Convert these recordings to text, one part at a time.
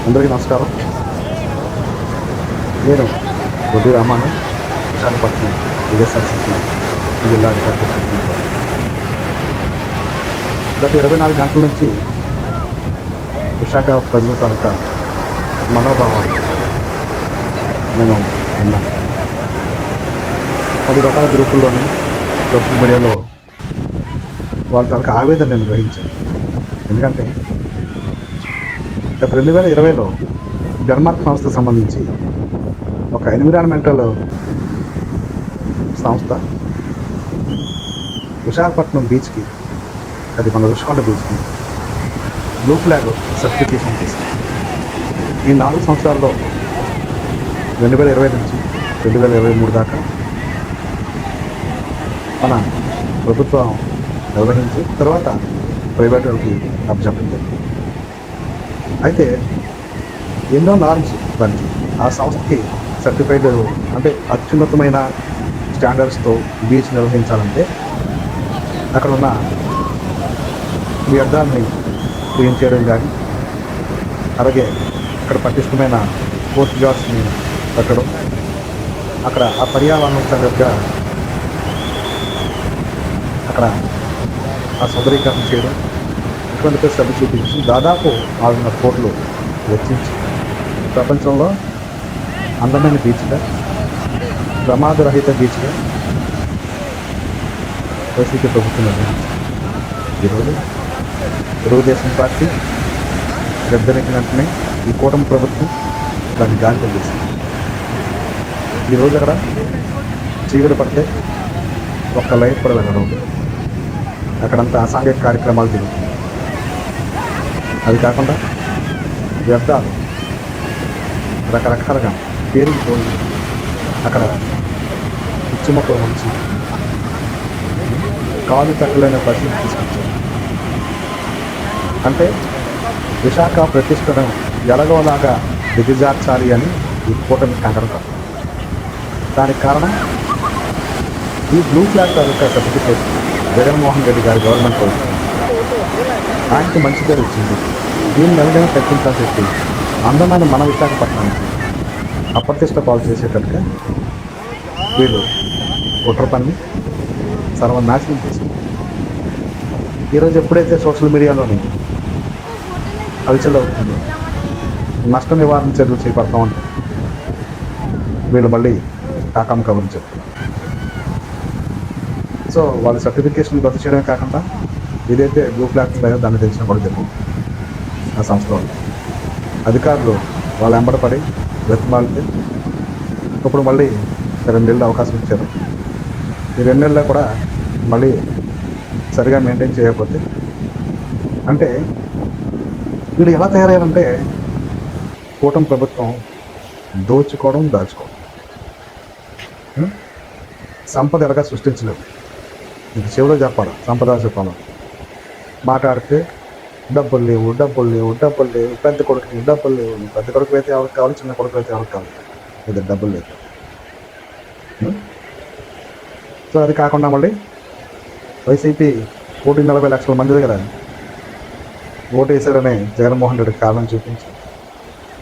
అందరికీ నమస్కారం. నేను బొడ్డి రామాను, విశాఖపట్నం వైఎస్ఆర్సీపీ జిల్లా అధికారి. గత 24 గంటల నుంచి విశాఖ ప్రజల తాలూకా మనోభావాలు నేను విన్నాను. 10 రకాల గ్రూపుల్లోని సోషల్ మీడియాలో వాళ్ళ తాలూకా ఆవేదన నేను గ్రహించాను. ఎందుకంటే గత 2020లో డెన్మార్క్ సంస్థకు సంబంధించి ఒక ఎన్విరాన్మెంటల్ సంస్థ విశాఖపట్నం బీచ్కి, అది మన రుషికొండ బీచ్కి బ్లూ ఫ్లాగ్ సర్టిఫికేషన్ చేసింది. ఈ 4 సంవత్సరాల్లో 2020 నుంచి 2023 దాకా మన ప్రభుత్వం నిర్వహించి తర్వాత ప్రైవేట్ వాళ్ళకి అప్పచెప్పింది. అయితే ఎన్నో నార్మ్స్ దానికి ఆ సంస్థకి సర్టిఫైడ్, అంటే అత్యున్నతమైన స్టాండర్డ్స్తో బీచ్ నిర్వహించాలంటే అక్కడ ఉన్న వ్యర్థాన్ని క్లీన్ చేయడం కానీ, అలాగే అక్కడ పటిష్టమైన పోస్ట్ జార్స్ని పెట్టడం, అక్కడ ఆ పర్యావరణం తగ్గట్టుగా అక్కడ ఆ సుందరీకరణ చేయడం, ఇటువంటి శ్రద్ధ చూపించి దాదాపు 6.5 కోట్లు వెచ్చించి ప్రపంచంలో అందమైన బీచ్గా, ప్రమాదరహిత బీచ్గా వైసీపీ ప్రభుత్వం నిర్వహించింది. ఈరోజు తెలుగుదేశం పార్టీ గద్దెనెక్కిన వెంటనే ఈ కూటమి ప్రభుత్వం దాన్ని గాలి చేసింది. ఈరోజు అక్కడ చీకటి పడితే ఒక్క లైట్ కూడా వెళ్ళడం, అక్కడంతా అసాంఘిక కార్యక్రమాలు జరుగుతుంది. అది కాకుండా వ్యర్థాలు రకరకాలుగా పేరుకుపోయి అక్కడ పిచ్చి మొక్కలు మంచి కాలు తగ్గలేని పరిస్థితి తీసుకొచ్చారు. అంటే విశాఖ ప్రతిష్టను ఎలాగోలాగా దిగజార్చాలి అని ఈ కూటమి కంకణం. దానికి కారణం ఈ బ్లూ ఫ్లాగ్ తాలూకా సర్టిఫికేట్ జగన్మోహన్ రెడ్డి గారి గవర్నమెంట్ ప్రభుత్వం ఆయనకి మంచి పేరు ఇచ్చింది. దీన్ని వెంటనే తగ్గించాల్సి చెప్పి అందమైన మన విశాఖపట్నానికి అప్రతిష్ట పాలు చేసేటట్టుగా వీళ్ళు కుట్ర పని సర్వనాశనం చేసింది. ఈరోజు ఎప్పుడైతే సోషల్ మీడియాలోని హల్చల్ అవుతుందో, నష్ట నివారణ చర్యలు చేపడతామంటే వీళ్ళు మళ్ళీ కాకం కబుర్లు చెప్తారు. సో వాళ్ళ సర్టిఫికేషన్ రద్దు చేయడమే కాకుండా ఏదైతే బ్లూ ఫ్లాగ్స్ లేదో దాన్ని తెలిసిన కూడా జరిగింది. ఆ సంస్థలో అధికారులు వాళ్ళు వెంబడపడి వెతుమాలితే ఇప్పుడు మళ్ళీ 2 నెలలు అవకాశం ఇచ్చారు. ఈ 2 నెలల్లో కూడా మళ్ళీ సరిగా మెయింటైన్ చేయకపోతే, అంటే వీళ్ళు ఎలా తయారయ్యారంటే కూటమి ప్రభుత్వం దోచుకోవడం, దాచుకోవడం, సంపద ఎలాగా సృష్టించలేదు. ఇది చివరిలో చెప్పాలి, సంపద చెప్పాలి. మాట్లాడితే డబ్బులు లేవు, పెద్ద కొడుకు డబ్బులు లేవు, పెద్ద కొడుకు అయితే ఎవరికి కావాలి, చిన్న కొడుకు అయితే ఎవరికి కావాలి, ఇది డబ్బులు లేదు. సో అది కాకుండా మళ్ళీ వైసీపీ 140 లక్షల మంది దగ్గర ఓటు వేశారనే జగన్మోహన్ రెడ్డి కారణం చూపించి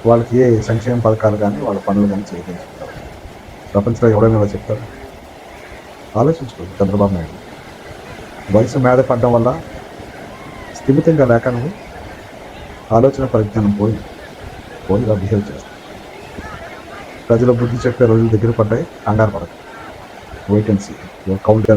వాళ్ళకి ఏ సంక్షేమ పథకాలు కానీ వాళ్ళ పనులు కానీ చేయించుకుంటారు. ప్రపంచంలో ఎవరైనా చెప్తారు? ఆలోచించుకోండి. చంద్రబాబు నాయుడు వయసు మీద పడడం వల్ల స్థిమితంగా లేక నువ్వు ఆలోచన పరిజ్ఞానం పోయిగా బిహేవ్ చేస్తావు. ప్రజల బుద్ధి చెప్పే రోజులు దగ్గర పడ్డాయి. కంగారు పడదు. Wait and see. కౌంట్